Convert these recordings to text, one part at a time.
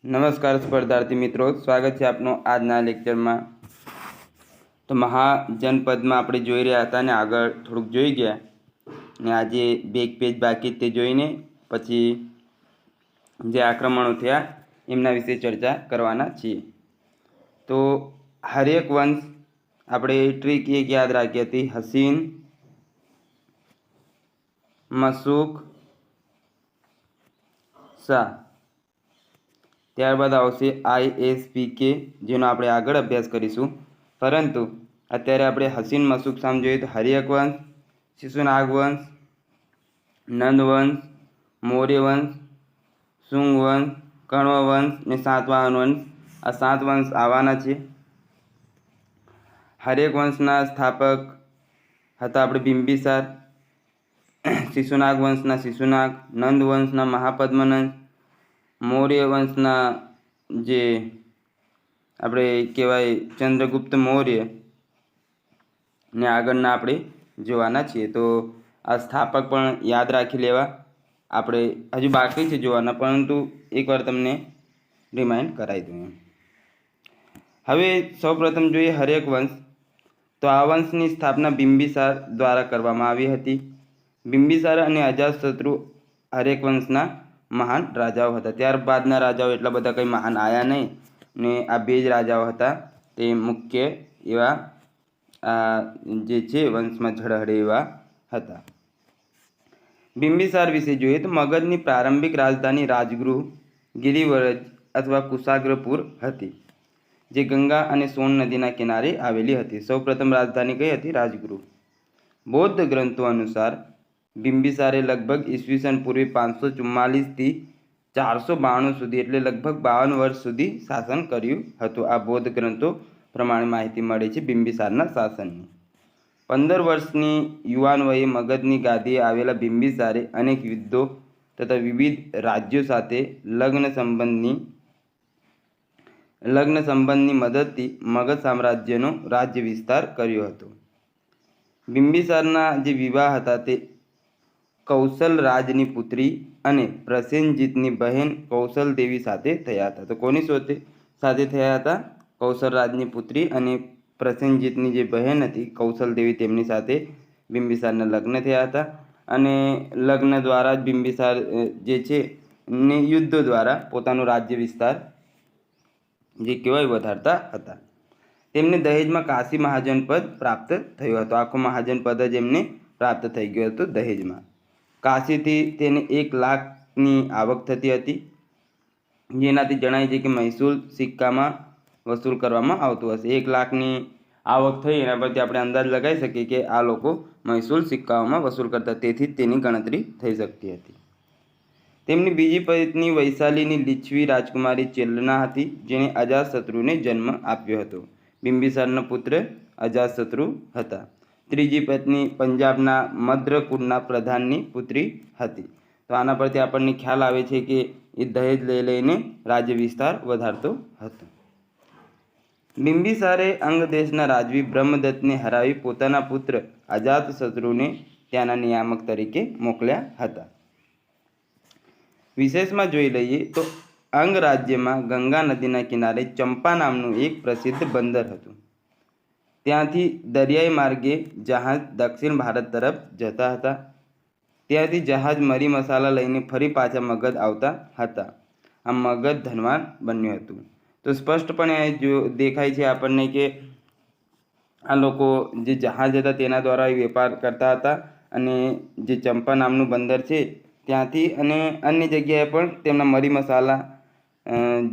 નમસ્કાર સ્પર્ધાર્થી મિત્રો, સ્વાગત છે આપનું આજના લેક્ચરમાં। તો મહાજનપદમાં આપણે જોઈ રહ્યા હતા ને આગળ થોડુંક જોઈ ગયા ને આજે બે પેજ બાકી તે જોઈને પછી જે આક્રમણો થયા એમના વિશે ચર્ચા કરવાના છીએ। તો હર્યક વંશ આપણે ટ્રીક એક યાદ રાખી હતી, હસીન, મસૂક, શાહ। ત્યારબાદ આવશે ISPK, જેનો આપણે આગળ અભ્યાસ કરીશું। પરંતુ અત્યારે આપણે હસીન મસૂક સામ જોઈએ તો હર્યક વંશ, શિશુનાગ વંશ, નંદ વંશ, મૌર્ય વંશ, શુંગ વંશ, કણ્વ વંશ ને સાતવાહન વંશ, આ 7 વંશ આવવાના છે। હર્યક વંશના સ્થાપક હતા આપણે બિંબિસાર, શિશુનાગ વંશના શિશુનાગ, નંદ વંશના મહાપદ્મનંદ, મૌર્ય વંશના જે આપણે કહેવાય ચંદ્રગુપ્ત મૌર્ય ને આગળના આપણે જોવાના છીએ। તો આ સ્થાપક પણ યાદ રાખી લેવા, આપણે હજુ બાકી છે જોવાના, પરંતુ એકવાર તમને રિમાઇન્ડ કરાવી દઉં। હવે સૌપ્રથમ જોઈએ હર્યક વંશ। તો આ વંશની સ્થાપના બિંબિસાર દ્વારા કરવામાં આવી હતી। બિંબિસાર અને અજાતશત્રુ હર્યક વંશના મહાન રાજાઓ હતા। ત્યારબાદના રાજાઓ એટલા બધા કંઈ મહાન આવ્યા નહીં ને આ બે જ રાજાઓ હતા તે મુખ્ય એવા જે છે વંશમાં ઝળહળે એવા હતા। બિંબિસાર વિશે જોઈએ તો મગધની પ્રારંભિક રાજધાની રાજગૃહ ગિરિવ્રજ અથવા કુશાગ્રપુર હતી, જે ગંગા અને સોન નદીના કિનારે આવેલી હતી। સૌપ્રથમ રાજધાની કઈ હતી? રાજગૃહ। બૌદ્ધ ગ્રંથો અનુસાર બિંબિસારે લગભગ ઈસવીસન પૂર્વે 544 થી 492 સુધી એટલે લગભગ 52 વર્ષ સુધી શાસન કર્યું હતું। આ બૌદ્ધ ગ્રંથો પ્રમાણે માહિતી મળે છે બિંબિસારના શાસનની। 15 વર્ષની યુવાન વયે મગધની ગાદીએ આવેલા બિંબિસારે અનેક યુદ્ધો તથા વિવિધ રાજ્યો સાથે લગ્ન સંબંધની મદદથી મગધ સામ્રાજ્યનો રાજ્ય વિસ્તાર કર્યો હતો। બિંબિસારના જે વિવાહ હતા તે કૌશલ રાજની પુત્રી અને પ્રસેનજીતની બહેન કૌશલ દેવી સાથે થયા હતા। તો કોની સાથે થયા હતા? કૌશલ રાજની પુત્રી અને પ્રસેનજીતની જે બહેન હતી કૌશલ દેવી, તેમની સાથે બિંબિસારના લગ્ન થયા હતા। અને લગ્ન દ્વારા જ બિંબિસાર જે છે ને યુદ્ધો દ્વારા પોતાનો રાજ્ય વિસ્તાર જે કહેવાય વધારતા હતા। તેમને દહેજમાં કાશી મહાજનપદ પ્રાપ્ત થયો હતો। આખો મહાજનપદ જ એમને પ્રાપ્ત થઈ ગયો હતો દહેજમાં। કાશીથી તેને 1 લાખની આવક થતી હતી, જેનાથી જણાય છે કે મહેસૂલ સિક્કામાં વસૂલ કરવામાં આવતું હશે। 1 લાખની આવક થઈ એના પરથી આપણે અંદાજ લગાવી શકીએ કે આ લોકો મહેસૂલ સિક્કાઓમાં વસૂલ કરતા, તેથી જ તેની ગણતરી થઈ શકતી હતી। તેમની બીજી પત્ની વૈશાલીની લીછવી રાજકુમારી ચેલના હતી, જેણે અજાતશત્રુને જન્મ આપ્યો હતો। બિંબિસારના પુત્ર અજાતશત્રુ હતા। ત્રીજી પત્ની પંજાબના મદ્ર કુળના પ્રધાનની પુત્રી હતી। તો આના પરથી આપણને ખ્યાલ આવે છે કે એ દહેજ લઈ લઈને રાજ્ય વિસ્તાર વધારતો હતો। બિંબિસારે અંગ દેશના રાજવી બ્રહ્મદત્તને હરાવી પોતાના પુત્ર અજાતશત્રુને ત્યાંના નિયામક તરીકે મોકલ્યા હતા। વિશેષમાં જોઈ લઈએ તો અંગ રાજ્યમાં ગંગા નદીના કિનારે ચંપા નામનું એક પ્રસિદ્ધ બંદર હતું। ત્યાંથી દરિયાઈ માર્ગે જહાજ દક્ષિણ ભારત તરફ જતા હતા। ત્યાંથી જહાજ મરી મસાલા લઈને ફરી પાછા મગધ આવતા હતા। આ મગધ ધનવાન બન્યું હતું। તો સ્પષ્ટપણે દેખાય છે આપણને કે આ લોકો જે જહાજ હતા તેના દ્વારા વેપાર કરતા હતા અને જે ચંપા નામનું બંદર છે ત્યાંથી અને અન્ય જગ્યાએ પણ તેમના મરી મસાલા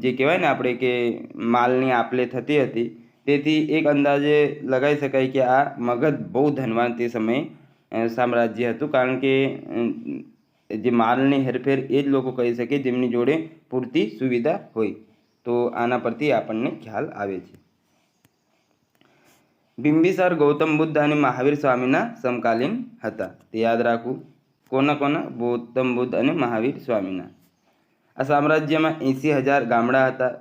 જે કહેવાય ને આપણે કે માલની આપલે થતી હતી। તેથી એક અંદાજે લગાવી શકાય કે આ મગધ બહુ ધનવાન તે સમયે સામ્રાજ્ય હતું, કારણ કે જે માલની હેરફેર એ જ લોકો કરી શકે જેમની જોડે પૂરતી સુવિધા હોય। તો આના પરથી આપણને ખ્યાલ આવે છે। બિંબિસાર ગૌતમ બુદ્ધ અને મહાવીર સ્વામીના સમકાલીન હતા। તે યાદ રાખવું, કોના? ગૌતમ બુદ્ધ અને મહાવીર સ્વામીના। આ સામ્રાજ્યમાં 80,000 ગામડા હતા।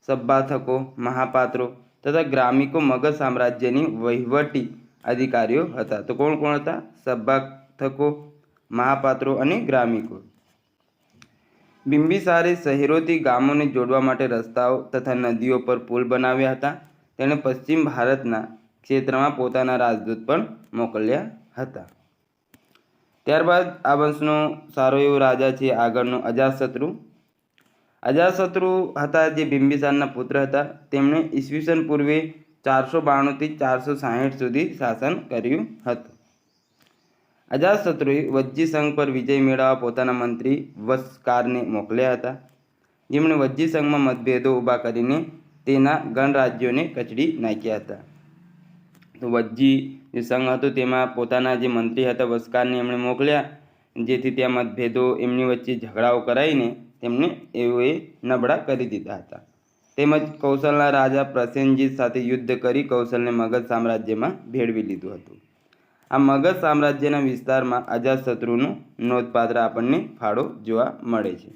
સબ્બાથકો, મહાપાત્રો તથા ગ્રામિકો મગધ સામ્રાજ્યની વહીવટી અધિકારીઓ હતા। તો કોણ હતા? સબ્બાથકો, મહાપાત્રો અને ગ્રામિકો। બિંબિસારે શહેરોથી ગામોને જોડવા માટે રસ્તાઓ તથા નદીઓ પર પુલ બનાવ્યા હતા. તેણે પશ્ચિમ ભારતના ક્ષેત્રમાં પોતાના રાજદૂત પણ મોકલ્યા હતા. ત્યારબાદ આ વંશનો સારો એવો રાજા છે આગળનો અજાતશત્રુ. અજાતશત્રુ હતા જે બિંબિસારના પુત્ર હતા. તેમણે ઈસવીસન પૂર્વે 492 થી 460 સુધી શાસન કર્યું હતું. અજાતશત્રુએ વજ્જી સંઘ પર વિજય મેળવવા પોતાના મંત્રી વસ્કારને મોકલ્યા હતા, જેમણે વજ્જી સંઘમાં મતભેદો ઊભા કરીને તેના ગણરાજ્યોને કચડી નાખ્યા હતા. તો વજ્જી જે સંઘ હતો તેમાં પોતાના જે મંત્રી હતા વસ્કારને એમણે મોકલ્યા, જેથી ત્યાં મતભેદો એમની વચ્ચે ઝઘડાઓ કરાવીને તેમને એઓએ નબળા કરી દીધા હતા. તેમજ કૌશલના રાજા પ્રસેનજીત સાથે યુદ્ધ કરી કૌશલને મગધ સામ્રાજ્યમાં ભેળવી લીધું હતું. આ મગધ સામ્રાજ્યના વિસ્તારમાં અજાતશત્રુનો નોંધપાત્ર આપણને ફાળો જોવા મળે છે.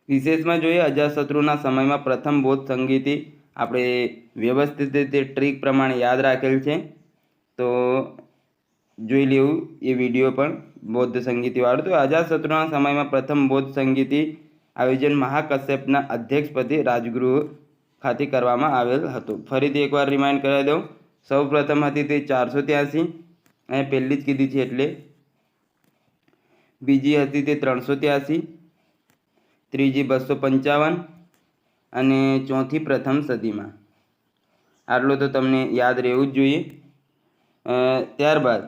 વિશેષમાં જોઈએ અજાતશત્રુના સમયમાં પ્રથમ બૌદ્ધ સંગીતિ આપણે વ્યવસ્થિત રીતે ટ્રીક પ્રમાણે યાદ રાખેલ છે, તો જોઈ લેવું એ વિડીયો પણ બૌદ્ધ સંગીતિવાળું. તો અજાતશત્રુના સમયમાં પ્રથમ બૌદ્ધ સંગીતિ આયોજન મહાકશ્યપના અધ્યક્ષપદે રાજગૃહ ખાતે કરવામાં આવેલ હતું. ફરીથી એકવાર રિમાઇન્ડ કરાવી દઉં. સૌ પ્રથમ હતી તે 483, અને પહેલી જ કીધી છે એટલે. બીજી હતી તે 383, ત્રીજી 255 અને ચોથી પ્રથમ સદીમાં. આટલું તો તમને યાદ રહેવું જ જોઈએ. ત્યારબાદ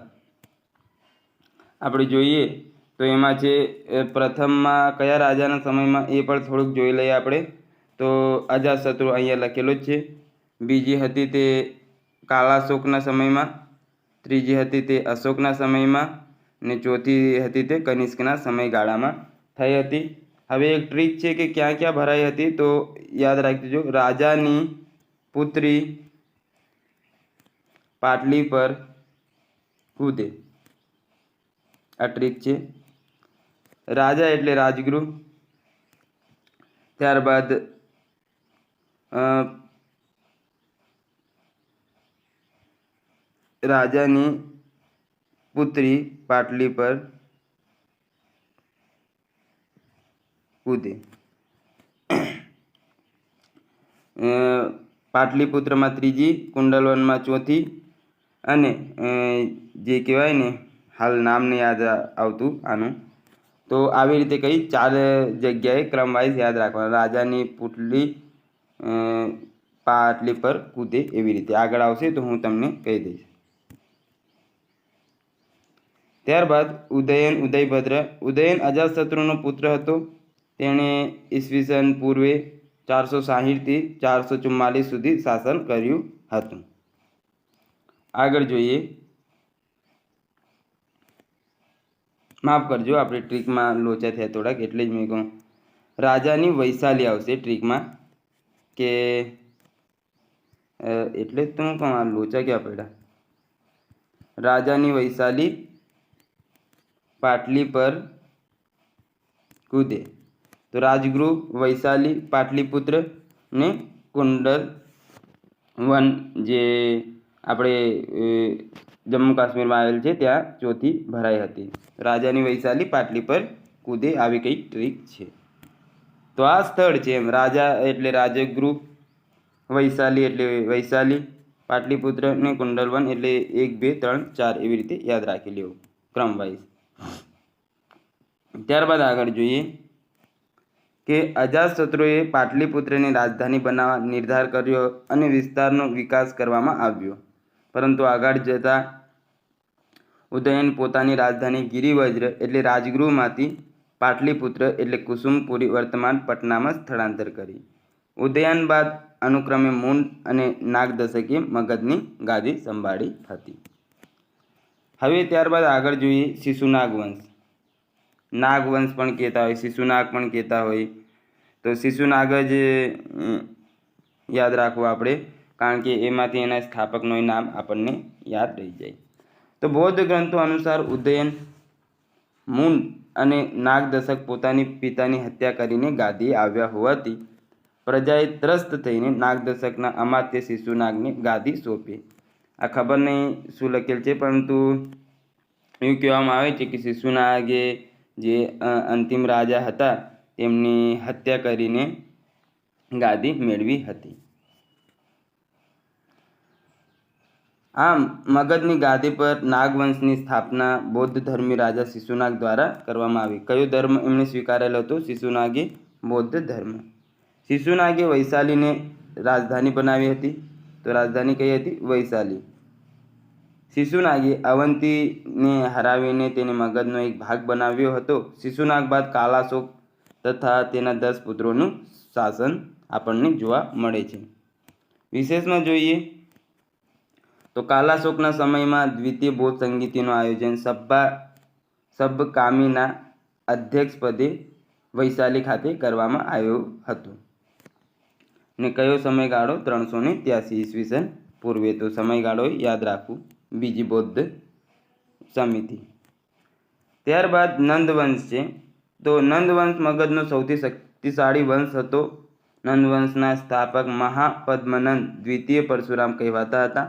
આપણે જોઈએ તો એમાં છે પ્રથમમાં કયા રાજાના સમયમાં એ પણ થોડુંક જોઈ લઈએ આપણે. તો અજાતશત્રુ અહીંયા લખેલો જ છે. બીજી હતી તે કાલાશોકના સમયમાં, ત્રીજી હતી તે અશોકના સમયમાં, ને ચોથી હતી તે કનિષ્કના સમયગાળામાં થઈ હતી. હવે એક ટ્રીક છે કે ક્યાં ક્યાં ભરાઈ હતી, તો યાદ રાખજો. રાજાની પુત્રી પાટલી પર કૂદે, આ ટ્રીક છે. રાજા એટલે રાજગૃહ. ત્યારબાદ રાજાની પુત્રી પાટલી પર કૂદે. પાટલીપુત્રમાં ત્રીજી, કુંડલવનમાં ચોથી, અને જે કહેવાય ને હાલ નામને યાદ આવતું આનું, તો આવી રીતે કઈ 4 જગ્યાએ ક્રમ વાઇઝ યાદ રાખવાનું. રાજાની પુટલી પાટલી પર કૂદે એવી રીતે આગળ આવશે તો હું તમને કહી દઈશ. ત્યારબાદ ઉદયન ઉદયભદ્ર. ઉદયન અજાતશત્રુનો પુત્ર હતો. તેણે ઈસવીસન પૂર્વે 460 થી 444 સુધી શાસન કર્યું હતું. આગળ જોઈએ. માફ કરજો, આપણે ટ્રીકમાં લોચા થયા થોડાક, એટલે જ મેં કહું. રાજાની વૈશાલી આવશે ટ્રીકમાં, કે એટલે જ તો હું કહું આ લોચા ક્યાં પડ્યા. રાજાની વૈશાલી પાટલી પર કૂદે. તો રાજગૃહ, વૈશાલી, પાટલીપુત્ર ને કુંડલ વન જે આપણે જમ્મુ કાશ્મીરમાં આવેલ છે ત્યાં ચોથી ભરાઈ હતી. રાજાની વૈશાલી પાટલી પર કૂદે આવી કઈ ટ્રીક છે. તો આ સ્થળ છે એમ. રાજા એટલે રાજગૃહ, વૈશાલી એટલે વૈશાલી, પાટલીપુત્ર ને કુંડલવન એટલે 1 2 3 4 એવી રીતે યાદ રાખી લેવું ક્રમ વાઇઝ. ત્યારબાદ આગળ જોઈએ કે અજાતશત્રુએ પાટલીપુત્રની રાજધાની બનાવવા નિર્ધાર કર્યો અને વિસ્તારનો વિકાસ કરવામાં આવ્યો. પરંતુ આગળ જતાં ઉદયન પોતાની રાજધાની ગિરિવજ્ર એટલે રાજગૃહમાંથી પાટલીપુત્ર એટલે કુસુમપુરી વર્તમાન પટનામાં સ્થળાંતર કરી. ઉદયન બાદ અનુક્રમે મુંડ અને નાગદશકે મગધની ગાદી સંભાળી હતી. હવે ત્યારબાદ આગળ જોઈએ શિશુનાગ વંશ. નાગવંશ પણ કહેતા હોય, શિશુનાગ પણ કહેતા હોય. તો શિશુનાગ જ યાદ રાખવું આપણે, કારણ કે એમાંથી એના સ્થાપકનું નામ આપણને યાદ રહી જાય. તો બૌદ્ધ ગ્રંથો અનુસાર ઉદયન, મુંડ અને નાગદશક પોતાની પિતાની હત્યા કરીને ગાદીએ આવ્યા હોવાથી પ્રજાએ ત્રસ્ત થઈને નાગદશકના અમાત્ય શિશુનાગને ગાદી સોંપી. આ ખબર નહીં શું લખેલ છે, પરંતુ એવું કહેવામાં આવે છે કે શિશુનાગે જે અંતિમ રાજા હતા તેમની હત્યા કરીને ગાદી મેળવી હતી. આમ મગધની ગાદી પર નાગવંશની સ્થાપના બૌદ્ધ ધર્મી રાજા શિશુનાગ દ્વારા કરવામાં આવી. કયો ધર્મ એમણે સ્વીકારેલો હતો? શિશુનાગે બૌદ્ધ ધર્મ. શિશુનાગે વૈશાલીને રાજધાની બનાવી હતી. તો રાજધાની કઈ હતી? વૈશાલી. શિશુનાગે અવંતીને હરાવીને તેને મગધનો એક ભાગ બનાવ્યો હતો. શિશુનાગ બાદ કાલાશોક તથા તેના 10 પુત્રોનું શાસન આપણને જોવા મળે છે. વિશેષમાં જોઈએ તો કાલાશોકના સમયમાં દ્વિતીય બૌદ્ધ સંગીતીનું આયોજન સબ્બકામીના અધ્યક્ષપદે વૈશાલી ખાતે કરવામાં આવ્યું હતું. ને કયો સમયગાળો? 383 ઈસવીસન પૂર્વે. તો સમયગાળો યાદ રાખવું. બીજી બૌદ્ધ સમિતિ. ત્યારબાદ નંદવંશ છે. તો નંદવંશ મગધનો સૌથી શક્તિશાળી વંશ હતો. નંદવંશના સ્થાપક મહાપદ્મનંદ દ્વિતીય પરશુરામ કહેવાતા હતા.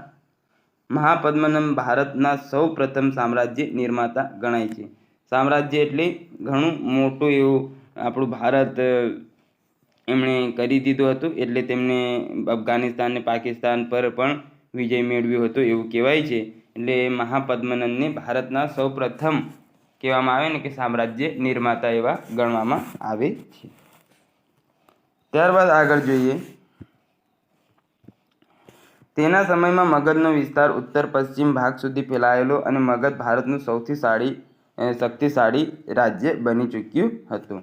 મહાપદ્મનંદ ભારતના સૌ પ્રથમ સામ્રાજ્ય નિર્માતા ગણાય છે. સામ્રાજ્ય એટલે ઘણું મોટું એવું આપણું ભારત એમણે કરી દીધું હતું. એટલે તેમને અફઘાનિસ્તાન ને પાકિસ્તાન પર પણ વિજય મેળવ્યો હતો એવું કહેવાય છે. એટલે મહાપદ્મનંદને ભારતના સૌ પ્રથમ કહેવામાં આવે ને કે સામ્રાજ્ય નિર્માતા એવા ગણવામાં આવે છે. ત્યારબાદ આગળ જોઈએ. તેના સમયમાં મગધનો વિસ્તાર ઉત્તર પશ્ચિમ ભાગ સુધી ફેલાયેલો અને મગધ ભારતનું સૌથી શક્તિશાળી રાજ્ય બની ચૂક્યું હતું.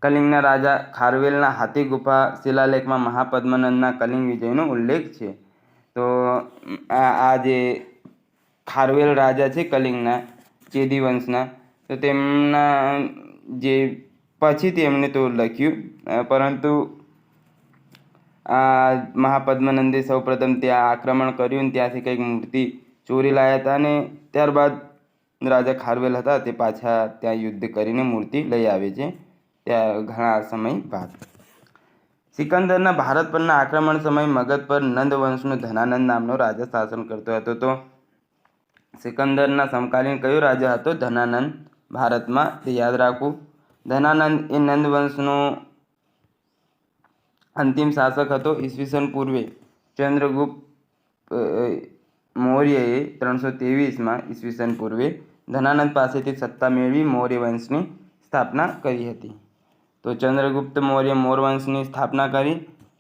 કલિંગના રાજા ખારવેલના હાથી ગુફા શિલાલેખમાં મહાપદ્મનંદના કલિંગ વિજયનો ઉલ્લેખ છે. તો આ જે ખારવેલ રાજા છે કલિંગના ચેદી વંશના, તો તેમના જે પછીથી એમણે તો લખ્યું, પરંતુ આ મહાપદ્મનંદે સૌપ્રથમ ત્યાં આક્રમણ કર્યું અને ત્યાંથી કંઈક મૂર્તિ ચોરી લાવ્યા હતા અને ત્યારબાદ રાજા ખારવેલ હતા તે પાછા ત્યાં યુદ્ધ કરીને મૂર્તિ લઈ આવે છે ત્યાં ઘણા સમય બાદ. સિકંદરના ભારત પરના આક્રમણ સમયે મગધ પર નંદવંશનો ધનાનંદ નામનો રાજા શાસન કરતો હતો. તો સિકંદરના સમકાલીન કયો રાજા હતો? ધનાનંદ ભારતમાં, તે યાદ રાખવું. ધનાનંદ એ નંદવંશનો અંતિમ શાસક હતો. ઈસવીસન પૂર્વે ચંદ્રગુપ્ત મૌર્યએ 323માં ઈસવીસન પૂર્વે ધનાનંદ પાસેથી સત્તા મેળવી મૌર્ય વંશની સ્થાપના કરી હતી. તો ચંદ્રગુપ્ત મૌર્ય વંશની સ્થાપના કરી.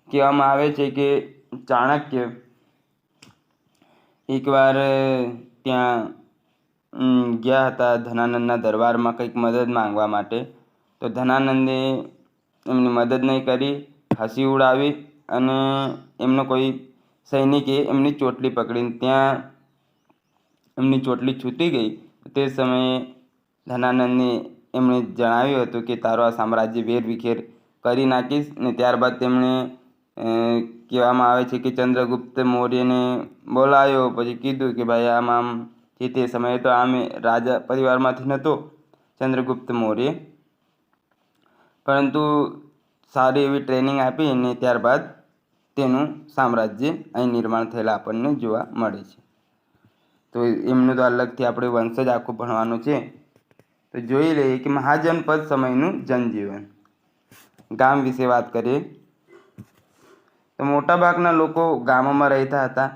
કહેવામાં આવે છે કે ચાણક્ય એકવાર ત્યાં ગયા હતા ધનાનંદના દરબારમાં કંઈક મદદ માંગવા માટે. તો ધનાનંદે એમની મદદ નહીં કરી, હસી ઉડાવી અને એમનો કોઈ સૈનિકે એમની ચોટલી પકડીને ત્યાં એમની ચોટલી છૂટી ગઈ. તે સમયે ધનાનંદને એમણે જણાવ્યું હતું કે તારો આ સામ્રાજ્ય વેરવિખેર કરી નાખીશ. ને ત્યારબાદ તેમણે કહેવામાં આવે છે કે ચંદ્રગુપ્ત મૌર્યને બોલાવ્યો, પછી કીધું કે ભાઈ આમ તે સમયે તો આમે રાજા પરિવારમાંથી નહોતો ચંદ્રગુપ્ત મૌર્ય, પરંતુ સારી એવી ટ્રેનિંગ આપી અને ત્યારબાદ તેનું સામ્રાજ્ય અહીં નિર્માણ થયેલા આપણને જોવા મળે છે. તો એમનું તો અલગથી આપણે વંશ જ આખું ભણવાનું છે. તો જોઈ લઈએ કે મહાજનપદ સમયનું જનજીવન. ગામ વિશે વાત કરીએ તો મોટાભાગના લોકો ગામોમાં રહેતા હતા.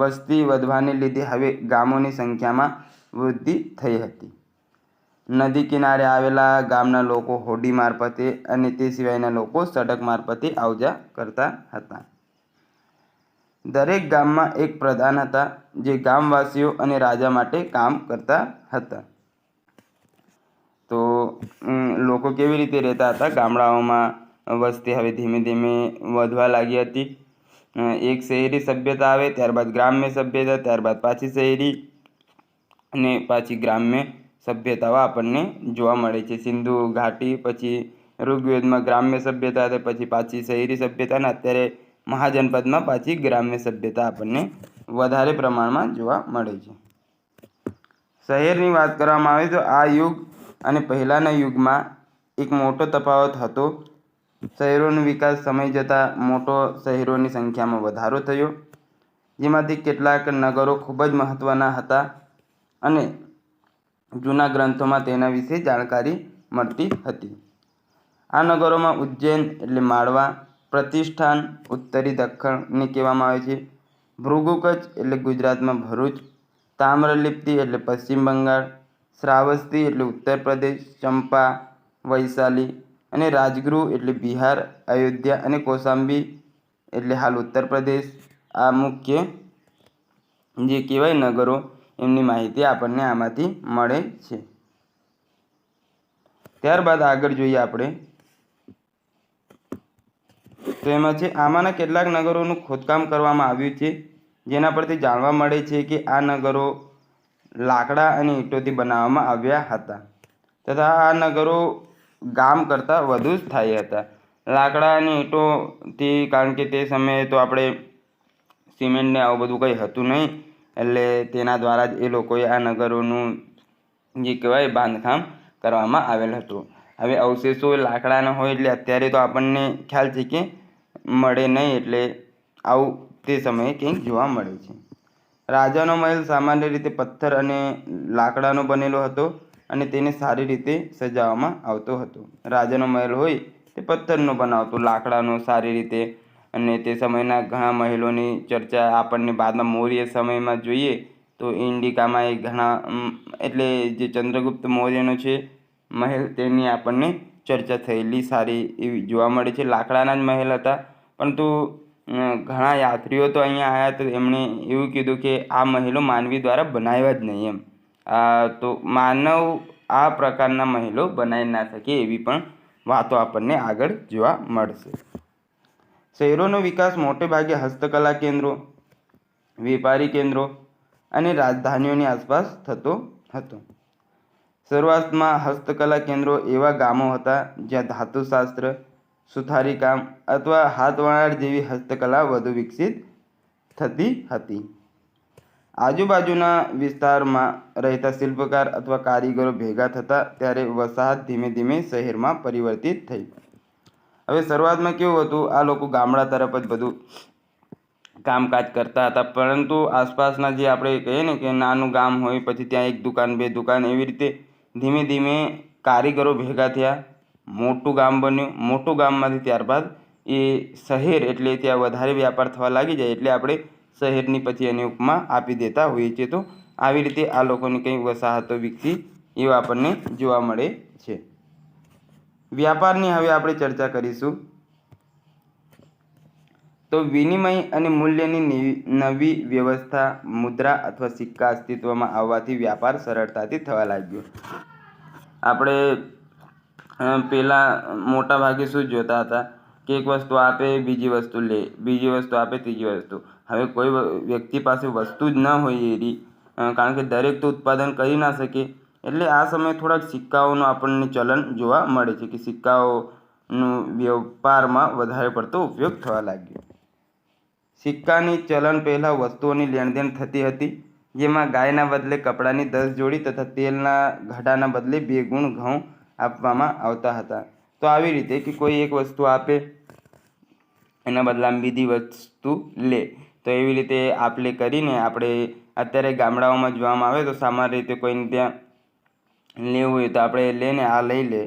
વસ્તી વધવાને લીધે હવે ગામોની સંખ્યામાં વૃદ્ધિ થઈ હતી. નદી કિનારે આવેલા ગામના લોકો હોડી મારફતે અને તે સિવાયના લોકો સડક મારફતે આવજા કરતા હતા. દરેક ગામમાં એક પ્રધાન હતા જે ગામવાસીઓ અને રાજા માટે કામ કરતા હતા. તો લોકો કેવી રીતે રહેતા હતા? ગામડાઓમાં વસ્તી હવે ધીમે ધીમે વધવા લાગી હતી. એક શહેરી સભ્યતા આવે, ત્યારબાદ ગ્રામ્ય સભ્યતા, ત્યારબાદ પાછી શહેરી અને પાછી ગ્રામ્ય સભ્યતાઓ આપણને જોવા મળે છે. સિંધુ ઘાટી, પછી ઋગ્વેદમાં ગ્રામ્ય સભ્યતા હતી, પછી પાછી શહેરી સભ્યતા અને અત્યારે મહાજનપદમાં પાછી ગ્રામ્ય સભ્યતા આપણને વધારે પ્રમાણમાં જોવા મળે છે. શહેરની વાત કરવામાં આવે તો આ યુગ અને પહેલાંના યુગમાં એક મોટો તફાવત હતો. શહેરોનો વિકાસ સમય જતાં મોટો શહેરોની સંખ્યામાં વધારો થયો, જેમાંથી કેટલાક નગરો ખૂબ જ મહત્ત્વના હતા અને જૂના ગ્રંથોમાં તેના વિશે જાણકારી મળતી હતી. આ નગરોમાં ઉજ્જૈન એટલે માળવા, પ્રતિષ્ઠાન ઉત્તરી દખ્ખણને કહેવામાં આવે છે, ભૃગુ કચ્છ એટલે ગુજરાતમાં ભરૂચ, તામ્રલિપ્તિ એટલે પશ્ચિમ બંગાળ, શ્રાવસ્તી એટલે ઉત્તર પ્રદેશ, ચંપા વૈશાલી અને રાજગૃહ એટલે બિહાર, અયોધ્યા અને કૌશાંબી એટલે હાલ ઉત્તર પ્રદેશ. આ મુખ્ય જે કહેવાય નગરો, એમની માહિતી આપણને આમાંથી મળે છે. ત્યારબાદ આગળ જોઈએ આપણે, તો એમાં છે આમાંના કેટલાક નગરોનું ખોદકામ કરવામાં આવ્યું છે, જેના પરથી જાણવા મળે છે કે આ નગરો લાકડા અને ઈંટોથી બનાવવામાં આવ્યા હતા તથા આ નગરો ગામ કરતાં વધુ સ્થાયી હતા. લાકડા અને ઈંટોથી, કારણ કે તે સમયે તો આપણે સિમેન્ટ ને આવું બધું કંઈ હતું નહીં, એટલે તેના દ્વારા જ એ લોકોએ આ નગરોનું જે કહેવાય બાંધકામ કરવામાં આવેલ હતું. હવે અવશેષો લાકડાના હોય એટલે અત્યારે તો આપણને ખ્યાલ છે કે મળે નહીં, એટલે આવું તે સમયે કંઈક જોવા મળે છે. રાજાનો મહેલ સામાન્ય રીતે પથ્થર અને લાકડાનો બનેલો હતો અને તેને સારી રીતે સજાવવામાં આવતો હતો. રાજાનો મહેલ હોય તે પથ્થરનો બનાવતો, લાકડાનો સારી રીતે. અને તે સમયના ઘણા મહેલોની ચર્ચા આપણને બાદમાં મૌર્ય સમયમાં જોઈએ તો ઇન્ડિકામાં એ ઘણા એટલે જે ચંદ્રગુપ્ત મૌર્યનો છે મહેલ, તેની આપણને ચર્ચા થયેલી સારી એવી જોવા મળે છે. લાકડાના જ મહેલ હતા, પરંતુ ઘણા યાત્રીઓ તો અહીંયા આવ્યા તો એમણે એવું કીધું કે આ મહેલો માનવી દ્વારા બનાવ્યા જ નહીં એમ. તો માનવ આ પ્રકારના મહેલો બનાવી ના શકે એવી પણ વાતો આપણને આગળ જોવા મળશે. શહેરોનો વિકાસ મોટે ભાગે હસ્તકલા કેન્દ્રો, વેપારી કેન્દ્રો અને રાજધાનીઓની આસપાસ થતો હતો. શરૂઆતમાં હસ્તકલા કેન્દ્રો એવા ગામો હતા જ્યાં ધાતુશાસ્ત્ર, સુથારીકામ અથવા હાથવણાટ જેવી હસ્તકલા વધુ વિકસિત થતી હતી. આજુબાજુના વિસ્તારમાં રહેતા શિલ્પકાર અથવા કારીગરો ભેગા થતા ત્યારે વસાહત ધીમે ધીમે શહેરમાં પરિવર્તિત થઈ. હવે શરૂઆતમાં કેવું હતું, આ લોકો ગામડા તરફ જ બધું કામકાજ કરતા હતા, પરંતુ આસપાસના જે આપણે કહીએ ને કે નાનું ગામ હોય, પછી ત્યાં એક દુકાન, બે દુકાન, એવી રીતે ધીમે ધીમે કારીગરો ભેગા થયા, મોટું ગામ બન્યું. મોટું ગામમાંથી ત્યારબાદ એ શહેર, એટલે ત્યાં વધારે વ્યાપાર થવા લાગી જાય એટલે આપણે શહેરની પછી એની ઉપમા આપી દેતા હોઈએ છીએ. તો આવી રીતે આ લોકોની કંઈ વસાહતો વિકસી એવું આપણને જોવા મળે છે. વ્યાપારની હવે આપણે ચર્ચા કરીશું. તો વિનિમય અને મૂલ્યની નવી વ્યવસ્થા, મુદ્રા અથવા સિક્કા અસ્તિત્વમાં આવવાથી વ્યાપાર સરળતાથી થવા લાગ્યો. આપણે પહેલાં મોટા ભાગે શું જોતા હતા કે એક વસ્તુ આપે, બીજી વસ્તુ લે, બીજી વસ્તુ આપે, ત્રીજી વસ્તુ. હવે કોઈ વ્યક્તિ પાસે વસ્તુ જ ન હોય એરી, કારણ કે દરેક તો ઉત્પાદન કરી ના શકે, એટલે આ સમયે થોડાક સિક્કાઓનું આપણને ચલન જોવા મળે છે કે સિક્કાઓનું વેપારમાં વધારે પડતો ઉપયોગ થવા લાગ્યો. સિક્કાની ચલણ પહેલાં વસ્તુઓની લેણદેણ થતી હતી, જેમાં ગાયના બદલે કપડાની 10 જોડી તથા તેલના ઘડાના બદલે 2 ગુણ ઘઉં આપવામાં આવતા હતા. તો આવી રીતે કે કોઈ એક વસ્તુ આપે, એના બદલામાં બીજી વસ્તુ લે, તો એવી રીતે આપ લે કરીને આપણે અત્યારે ગામડાઓમાં જોવામાં આવે તો સામાન્ય રીતે કોઈને ત્યાં લેવું હોય તો આપણે લે ને આ લઈ લે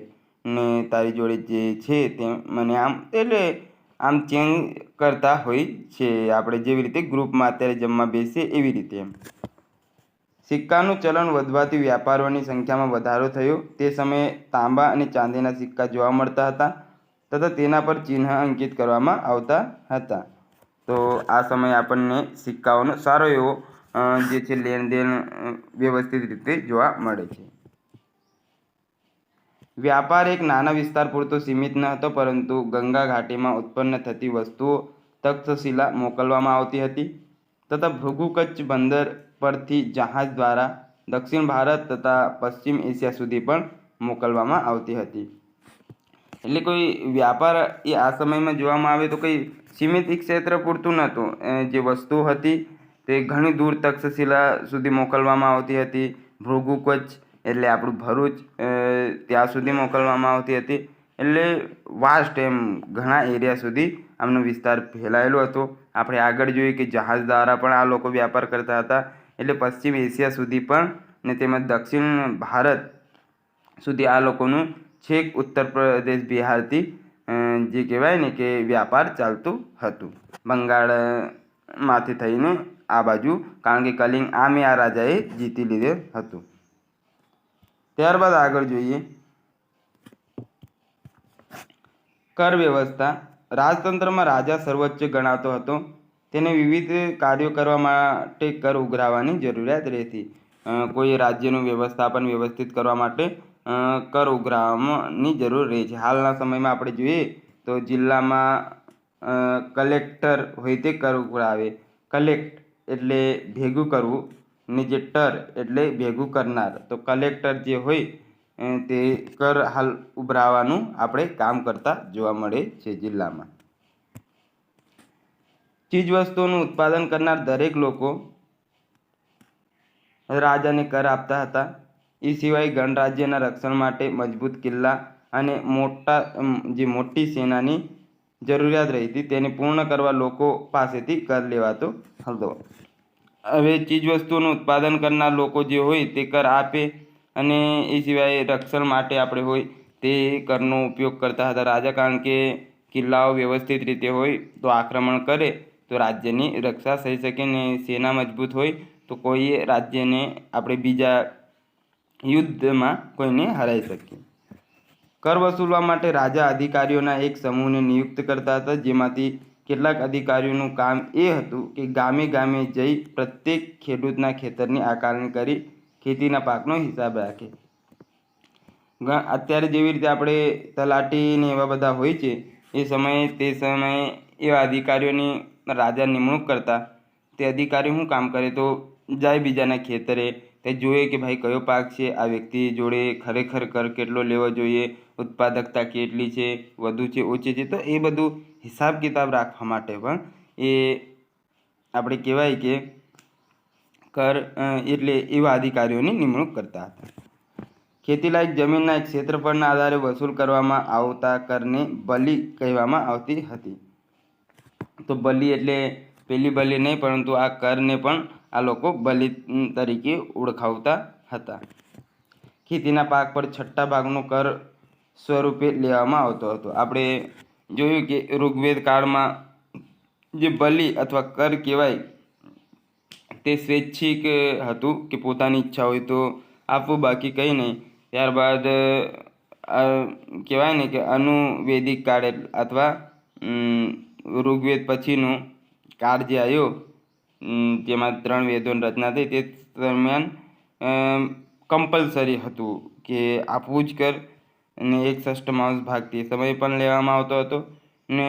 ને તારી જોડે જે છે તે મને આમ, એટલે આમ ચેન્જ કરતા હોય છે આપણે, જેવી રીતે ગ્રુપમાં અત્યારે જમવા બેસીએ એવી રીતે એમ. સિક્કાનું ચલણ વધવાથી વ્યાપારીઓની સંખ્યામાં વધારો થયો. તે સમયે તાંબા અને ચાંદીના સિક્કા જોવા મળતા હતા તથા તેના પર ચિહ્ન અંકિત કરવામાં આવતા હતા. તો આ સમયે આપણને સિક્કાઓનો સારો એવો જે છે લેણદેણ વ્યવસ્થિત રીતે જોવા મળે છે. વ્યાપાર એક નાના વિસ્તાર પૂરતો સીમિત ન હતો, પરંતુ ગંગા ઘાટીમાં ઉત્પન્ન થતી વસ્તુઓ તક્ષશિલા મોકલવામાં આવતી હતી તથા ભૃગુ કચ્છ બંદર પરથી જહાજ દ્વારા દક્ષિણ ભારત તથા પશ્ચિમ એશિયા સુધી પણ મોકલવામાં આવતી હતી. એટલે કોઈ વ્યાપાર એ આ સમયમાં જોવામાં આવે તો કંઈ સીમિત ક્ષેત્ર પૂરતું નહોતું. જે વસ્તુ હતી તે ઘણી દૂર તક્ષશિલા સુધી મોકલવામાં આવતી હતી. ભૃગુ કચ્છ એટલે આપણું ભરૂચ, ત્યાં સુધી મોકલવામાં આવતી હતી. એટલે વાસ્ટ એમ ઘણા એરિયા સુધી આમનો વિસ્તાર ફેલાયેલો હતો. આપણે આગળ જોઈએ કે જહાજ દ્વારા પણ આ લોકો વ્યાપાર કરતા હતા, એટલે પશ્ચિમ એશિયા સુધી પણ ને તેમજ દક્ષિણ ભારત સુધી આ લોકોનું છેક ઉત્તર પ્રદેશ બિહારથી જે કહેવાય ને કે વ્યાપાર ચાલતું હતું બંગાળમાંથી થઈને આ બાજુ, કારણ કે કલિંગ આમે આ રાજાએ જીતી લીધેલ હતું. ત્યારબાદ આગળ જોઈએ કર વ્યવસ્થા. રાજતંત્રમાં રાજા સર્વોચ્ચ ગણાતો હતો. તેને વિવિધ કાર્યો કરવા માટે કર ઉઘરાવવાની જરૂરિયાત રહેતી. કોઈ રાજ્યનું વ્યવસ્થાપન વ્યવસ્થિત કરવા માટે કર ઉઘરાવવાની જરૂર રહે છે. હાલના સમયમાં આપણે જોઈએ તો જિલ્લામાં કલેક્ટર હોય તે કર ઉઘરાવે. કલેક્ટ એટલે ભેગું કરવું ને જે ટર એટલે ભેગું કરનાર. તો કલેક્ટર જે હોય તે કર હાલ ઉભરાવાનું આપણે કામ કરતા જોવા મળે છે જિલ્લામાં. ચીજવસ્તુઓનું ઉત્પાદન કરનાર દરેક લોકો રાજાને કર આપતા હતા. એ સિવાય ગણરાજ્યના રક્ષણ માટે મજબૂત કિલ્લા અને મોટી સેનાની જરૂરિયાત રહેતી. તેને પૂર્ણ કરવા લોકો પાસેથી કર લેવાતો હતો. હવે ચીજવસ્તુઓનું ઉત્પાદન કરનાર લોકો જે હોય તે કર આપે અને એ સિવાય રક્ષણ માટે આપણે હોય તે કરનો ઉપયોગ કરતા હતા રાજા, કારણ કે કિલ્લાઓ વ્યવસ્થિત રીતે હોય તો આક્રમણ કરે તો રાજ્યની રક્ષા થઈ શકે ને સેના મજબૂત હોય તો કોઈએ રાજ્યને આપણે બીજા યુદ્ધમાં કોઈને હરાવી શકીએ. કર વસૂલવા માટે રાજા અધિકારીઓના એક સમૂહને નિયુક્ત કરતા હતા, જેમાંથી કેટલાક અધિકારીઓનું કામ એ હતું કે ગામે ગામે જઈ પ્રત્યેક ખેડૂતના ખેતરની આકારણી કરી ખેતીના પાકનો હિસાબ રાખે. અત્યારે જેવી રીતે આપણે તલાટી ને એવા બધા હોય છે તે સમયે એવા અધિકારીઓની રાજા નિમણૂક કરતા. તે અધિકારી શું કામ કરે તો જાય બીજાના ખેતરે, તે જોઈએ કે ભાઈ કયો પાક છે, આ વ્યક્તિ જોડે ખરેખર કર કેટલો લેવો જોઈએ, ઉત્પાદકતા કેટલી છે, વધુ છે ઓછી છે. તો એ બધું હિસાબ કિતાબ રાખવા માટે પણ એ આપણે કહેવાય કે કર એટલે એવા અધિકારીઓની નિમણૂક કરતા હતા. ખેતીલાયક જમીનના ક્ષેત્રફળના આધારે વસૂલ કરવામાં આવતા કરને બલી કહેવામાં આવતી હતી. તો બલી એટલે પેલી બલી નહીં, પરંતુ આ કરને પણ આ લોકો બલી તરીકે ઓળખાવતા હતા. ખેતીના પાક પર છઠ્ઠા ભાગનો કર સ્વરૂપે લેવામાં આવતો હતો. આપણે જોયું કે ઋગ્વેદ કાળમાં જે બલી અથવા કર કહેવાય તે સ્વૈચ્છિક હતું કે પોતાની ઈચ્છા હોય તો આપવું, બાકી કંઈ નહીં. ત્યારબાદ કહેવાય ને કે અનુવેદિક કાળ અથવા ઋગ્વેદ પછીનું કાળ જે આવ્યો જેમાં 3 વેદોની રચના થઈ તે દરમિયાન કમ્પલસરી હતું કે આપવું જ કર અને 1/6 ભાગ તે સમયે પણ લેવામાં આવતો હતો ને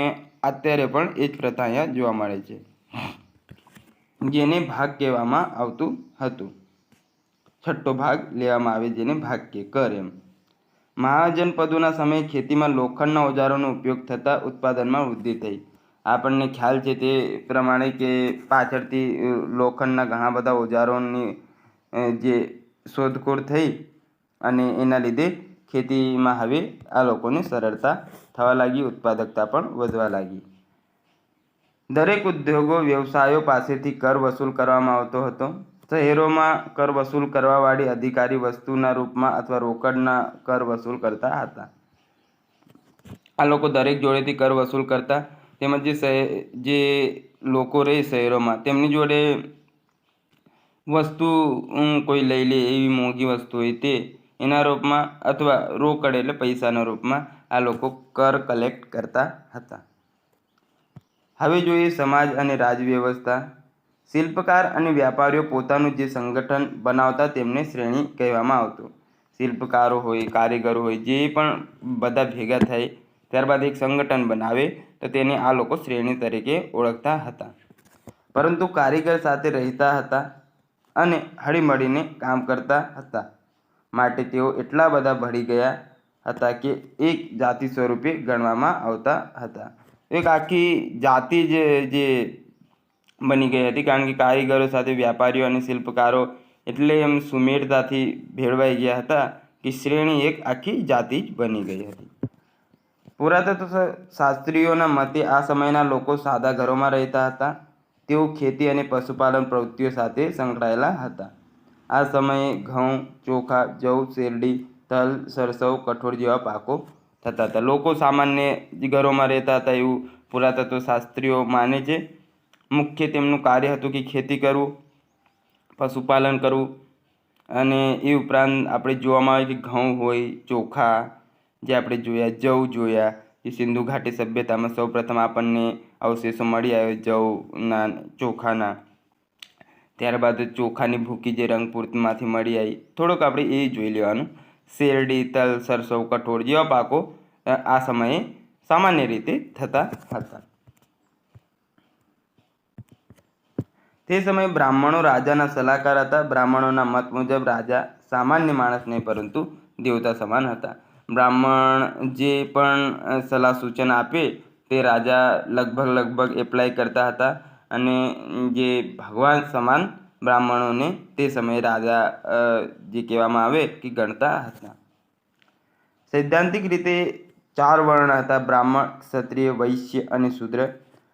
અત્યારે પણ એ જ પ્રથા અહીંયા જોવા મળે છે, જેને ભાગ કહેવામાં આવતું હતું. છઠ્ઠો ભાગ લેવામાં આવે જેને ભાગ કે કર એમ. મહાજનપદોના સમયે ખેતીમાં લોખંડના ઓજારોનો ઉપયોગ થતાં ઉત્પાદનમાં વૃદ્ધિ થઈ. આપણને ખ્યાલ છે તે પ્રમાણે કે પાછળથી લોખંડના ઘણા બધા ઓજારોની જે શોધખોળ થઈ અને એના લીધે ખેતીમાં હવે આ લોકોને સરળતા થવા લાગી, ઉત્પાદકતા પણ વધવા લાગી. દરેક ઉદ્યોગો વ્યવસાયો પાસેથી કર વસૂલ કરવામાં આવતો હતો. શહેરોમાં કર વસૂલ કરવાવાળી અધિકારી વસ્તુના રૂપમાં અથવા રોકડના કર વસૂલ કરતા હતા. આ લોકો દરેક જોડેથી કર વસૂલ કરતા. તેમજ જે લોકો રહે શહેરોમાં તેમની જોડે વસ્તુ કોઈ લઈ લે એવી મોંઘી વસ્તુ હોય તે એના રૂપમાં અથવા રોકડ એટલે પૈસાના રૂપમાં આ લોકો કર કલેક્ટ કરતા હતા. હવે જોઈએ સમાજ અને રાજવ્યવસ્થા. શિલ્પકાર અને વ્યાપારીઓ પોતાનું જે સંગઠન બનાવતા તેમને શ્રેણી કહેવામાં આવતું. શિલ્પકારો હોય, કારીગરો હોય, જે પણ બધા ભેગા થાય ત્યારબાદ એક સંગઠન બનાવે તો તેને આ લોકો શ્રેણી તરીકે ઓળખતા હતા. પરંતુ કારીગર સાથે રહેતા હતા અને હળીમળીને કામ કરતા હતા માટે તેઓ એટલા બધા ભળી ગયા હતા કે એક જાતિ સ્વરૂપે ગણવામાં આવતા હતા. એક આખી જાતિ જ જે બની ગઈ હતી, કારણ કે કારીગરો સાથે વ્યાપારીઓ અને શિલ્પકારો એટલે એમ સુમેળતાથી ભેળવાઈ ગયા હતા કે શ્રેણી એક આખી જાતિ જ બની ગઈ હતી. પુરાતત્વ શાસ્ત્રીઓના મતે આ સમયના લોકો સાદા ઘરોમાં રહેતા હતા. તેઓ ખેતી અને પશુપાલન પ્રવૃત્તિઓ સાથે સંકળાયેલા હતા. આ સમયે ઘઉં, ચોખા, જવ, શેરડી, તલ, સરસવ, કઠોળ જેવા પાકો થતા હતા. લોકો સામાન્ય ઘરોમાં રહેતા હતા એવું પુરાતત્વ શાસ્ત્રીઓ માને છે. મુખ્ય તેમનું કાર્ય હતું કે ખેતી કરવું, પશુપાલન કરવું, અને એ ઉપરાંત આપણે જોવામાં આવે કે ઘઉં હોય, ચોખા જે આપણે જોયા, જવ જોયા, એ સિંધુ ઘાટી સભ્યતામાં સૌપ્રથમ આપણને અવશેષો મળી આવે જવના, ચોખાના. ત્યારબાદ ચોખાની ભૂકી જે રંગપુરમાંથી મળી આવી, થોડોક આપણે એ જોઈ લેવાનું. શેરડી, તલ, સરસવ, કઠોળ જેવા પાકો આ સમયે સામાન્ય રીતે થતા હતા. તે સમયે બ્રાહ્મણો રાજાના સલાહકાર હતા. બ્રાહ્મણોના મત મુજબ રાજા સામાન્ય માણસ નહીં પરંતુ દેવતા સમાન હતા. બ્રાહ્મણ જે પણ સલાહ સૂચન આપે તે રાજા લગભગ એપ્લાય કરતા હતા, અને જે ભગવાન સમાન બ્રાહ્મણોને તે સમયે રાજા જે કહેવામાં આવે કે ગણતા હતા. સૈદ્ધાંતિક રીતે 4 વર્ણ હતા: બ્રાહ્મણ, ક્ષત્રિય, વૈશ્ય અને શૂદ્ર.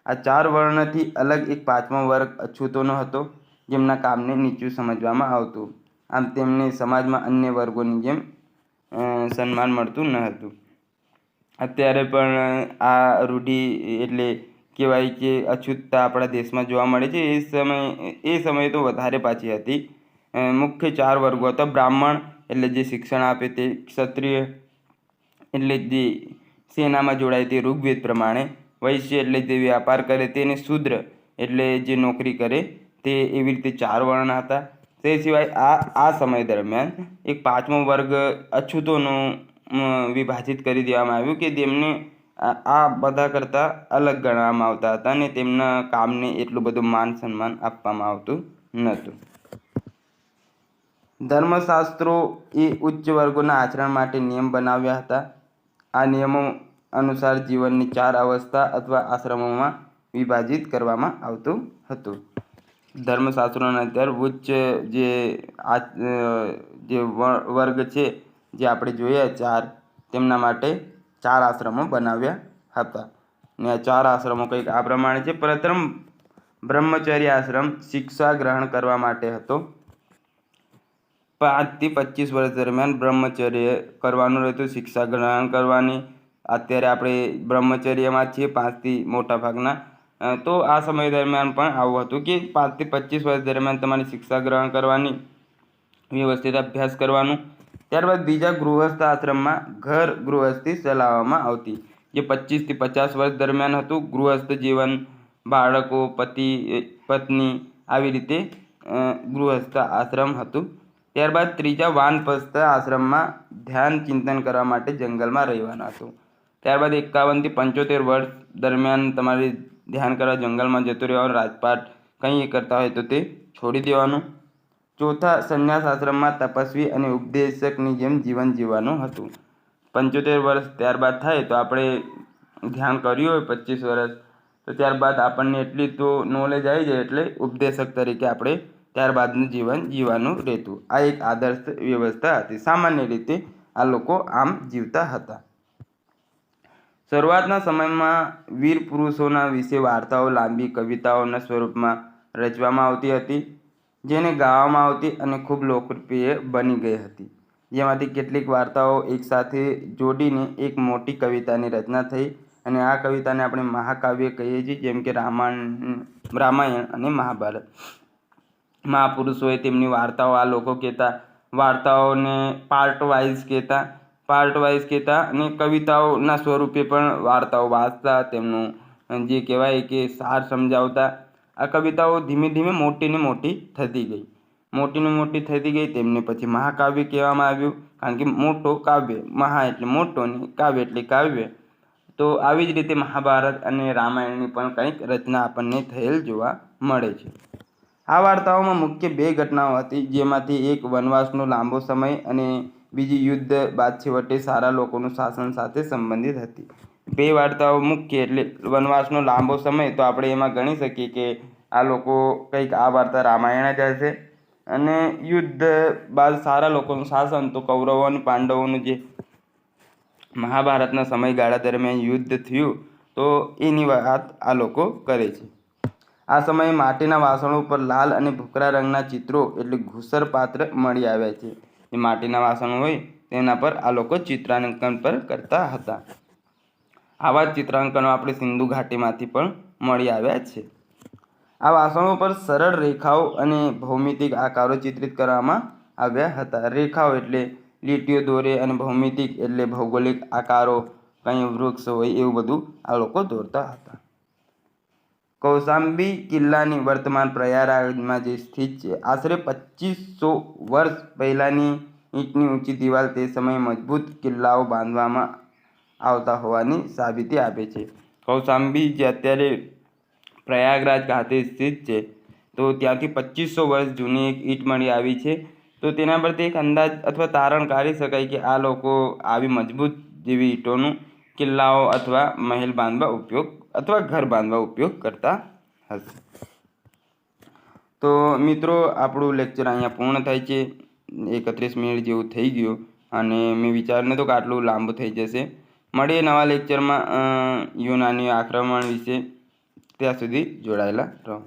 આ 4 વર્ણથી અલગ એક 5મો વર્ગ અછૂતોનો હતો, જેમના કામને નીચું સમજવામાં આવતું. આમ તેમને સમાજમાં અન્ય વર્ગોની જેમ સન્માન મળતું ન હતું. અત્યારે પણ આ રૂઢિ એટલે કહેવાય કે અછૂતતા આપણા દેશમાં જોવા મળે છે. એ સમયે તો વધારે પાછી હતી. મુખ્ય 4 વર્ગો હતા: બ્રાહ્મણ એટલે જે શિક્ષણ આપે તે, ક્ષત્રિય એટલે જે સેનામાં જોડાય તે ઋગ્વેદ પ્રમાણે, વૈશ્ય એટલે જે વ્યાપાર કરે તે, અને શૂદ્ર એટલે જે નોકરી કરે તે. એવી રીતે 4 વર્ણ હતા. તે સિવાય આ સમય દરમિયાન એક 5મો વર્ગ અછૂતોનું વિભાજિત કરી દેવામાં આવ્યું કે જેમને આ બધા કરતાં અલગ ગણવામાં આવતા હતા, અને તેમના કામને એટલું બધું માન સન્માન આપવામાં આવતું નહોતું. ધર્મશાસ્ત્રો એ ઉચ્ચ વર્ગોના આચરણ માટે નિયમ બનાવ્યા હતા. આ નિયમો અનુસાર જીવનની 4 અવસ્થા અથવા આશ્રમોમાં વિભાજિત કરવામાં આવતું હતું. ધર્મશાસ્ત્રોના અંદર ઉચ્ચ જે વર્ગ છે જે આપણે જોયા 4, તેમના માટે 4 આશ્રમો બનાવ્યા હતા. ને આ 4 આશ્રમો કંઈક આ પ્રમાણે છે. પ્રથમ બ્રહ્મચર્ય આશ્રમ શિક્ષા ગ્રહણ કરવા માટે હતો. 5 થી 25 વર્ષ દરમિયાન બ્રહ્મચર્ય કરવાનું રહેતું, શિક્ષા ગ્રહણ કરવાની. અત્યારે આપણે બ્રહ્મચર્યમાં છીએ 5 થી મોટા ભાગના. તો આ સમય દરમિયાન પણ આવું હતું કે 5 થી 25 વર્ષ દરમિયાન તમારી શિક્ષા ગ્રહણ કરવાની, વ્યવસ્થિત અભ્યાસ કરવાનું. ત્યારબાદ બીજા ગૃહસ્થ આશ્રમમાં ઘર ગૃહસ્થી ચલાવવામાં આવતી, જે 25 થી 50 વર્ષ દરમિયાન હતું. ગૃહસ્થ જીવન, બાળકો, પતિ પત્ની, આવી રીતે ગૃહસ્થ આશ્રમ હતું. ત્યારબાદ ત્રીજા વાનપ્રસ્થ આશ્રમમાં ધ્યાન ચિંતન કરવા માટે જંગલમાં રહેવાનું હતું. ત્યારબાદ 51 થી 75 વર્ષ દરમિયાન તમારે ધ્યાન કરવા જંગલમાં જતું રહેવાનું. રાજપાટ કંઈ કરતા હોય તો તે છોડી દેવાનું. ચોથા સંન્યાસ આશ્રમમાં તપસ્વી અને ઉપદેશકની જેમ જીવન જીવવાનું હતું. 75 વર્ષ ત્યારબાદ થાય તો આપણે ધ્યાન કર્યું હોય 25 વર્ષ, તો ત્યારબાદ આપણને એટલી તો નોલેજ આવી જાય એટલે ઉપદેશક તરીકે આપણે ત્યારબાદનું જીવન જીવવાનું રહેતું. આ એક આદર્શ વ્યવસ્થા હતી. સામાન્ય રીતે આ લોકો આમ જીવતા હતા. શરૂઆતના સમયમાં વીર પુરુષોના વિશે વાર્તાઓ લાંબી કવિતાઓના સ્વરૂપમાં રચવામાં આવતી હતી, જેને ગાવામાં આવતી અને ખૂબ લોકપ્રિય બની ગઈ હતી. જેમાંથી કેટલીક વાર્તાઓ એકસાથે જોડીને એક મોટી કવિતાની રચના થઈ, અને આ કવિતાને આપણે મહાકાવ્ય કહીએ છીએ, જેમ કે રામાયણ અને મહાભારત. મહાપુરુષોએ તેમની વાર્તાઓ આ લોકો કહેતા. વાર્તાઓને પાર્ટ વાઇઝ કહેતા અને કવિતાઓના સ્વરૂપે પણ વાર્તાઓ વાંચતા, તેમનું જે કહેવાય કે સાર સમજાવતા. આ કવિતાઓ ધીમે ધીમે મોટીને મોટી થતી ગઈ. તેમને પછી મહાકાવ્ય કહેવામાં આવ્યું, કારણ કે મોટો કાવ્ય, મહા એટલે મોટો ને કાવ્ય એટલે કાવ્ય. તો આવી જ રીતે મહાભારત અને રામાયણની પણ કંઈક રચના આપણને થયેલ જોવા મળે છે. આ વાર્તાઓમાં મુખ્ય 2 ઘટનાઓ હતી, જેમાંથી એક વનવાસનો લાંબો સમય અને બીજી યુદ્ધ બાદ છેવટે સારા લોકોનું શાસન સાથે સંબંધિત હતી. 2 વાર્તાઓ મુખ્ય એટલે વનવાસનો લાંબો સમય, તો આપણે એમાં ગણી શકીએ કે આ લોકો કંઈક આ વાર્તા રામાયણ જ હશે. અને યુદ્ધ બાદ સારા લોકોનું શાસન, તો કૌરવો અને પાંડવોનું જે મહાભારતના સમયગાળા દરમિયાન યુદ્ધ થયું, તો એની વાત આ લોકો કરે છે. આ સમયે માટીના વાસણો ઉપર લાલ અને ભૂખરા રંગના ચિત્રો એટલે ઘૂસર પાત્ર મળી આવ્યા છે. જે માટીના વાસણો હોય તેના પર આ લોકો ચિત્રાંકન પર કરતા હતા. આવા જ ચિત્રાંકનો આપણે સિંધુ ઘાટીમાંથી પણ મળી આવ્યા છે. આ વાસણો પર સરળ રેખાઓ અને ભૌમિતિક આકારો ચિત્રિત કરવામાં આવ્યા હતા. રેખાઓ એટલે લીટીઓ દોરે અને ભૌમિતિક એટલે ભૌગોલિક આકારો, કંઈ વૃક્ષ હોય એવું બધું આ લોકો દોરતા હતા. કૌશાંબી કિલ્લાની વર્તમાન પ્રયાગરાજમાં જે સ્થિત છે, આશરે 2500 વર્ષ પહેલાંની ઈંટની ઊંચી દિવાલ તે સમયે મજબૂત કિલ્લાઓ બાંધવામાં આવતા હોવાની સાબિતી આપે છે. કૌશાંબી જે અત્યારે પ્રયાગરાજ ખાતે સ્થિત છે, તો ત્યાંથી 2500 વર્ષ જૂની એક ઈંટ મળી આવી છે. તો તેના પરથી એક અંદાજ અથવા તારણ કાઢી શકાય કે આ લોકો આવી મજબૂત જેવી ઈંટોનું કિલ્લાઓ અથવા મહેલ બાંધવા ઉપયોગ અથવા ઘર બાંધવા ઉપયોગ કરતા હશે. તો મિત્રો, આપણું લેક્ચર અહીંયા પૂર્ણ થાય છે. 31 મિનિટ જેવું થઈ ગયું અને મેં વિચાર નહોતો કે આટલું લાંબુ થઈ જશે. મળીએ નવા લેક્ચરમાં યુનાની આક્રમણ વિશે. ત્યાં સુધી જોડાયેલા રહો.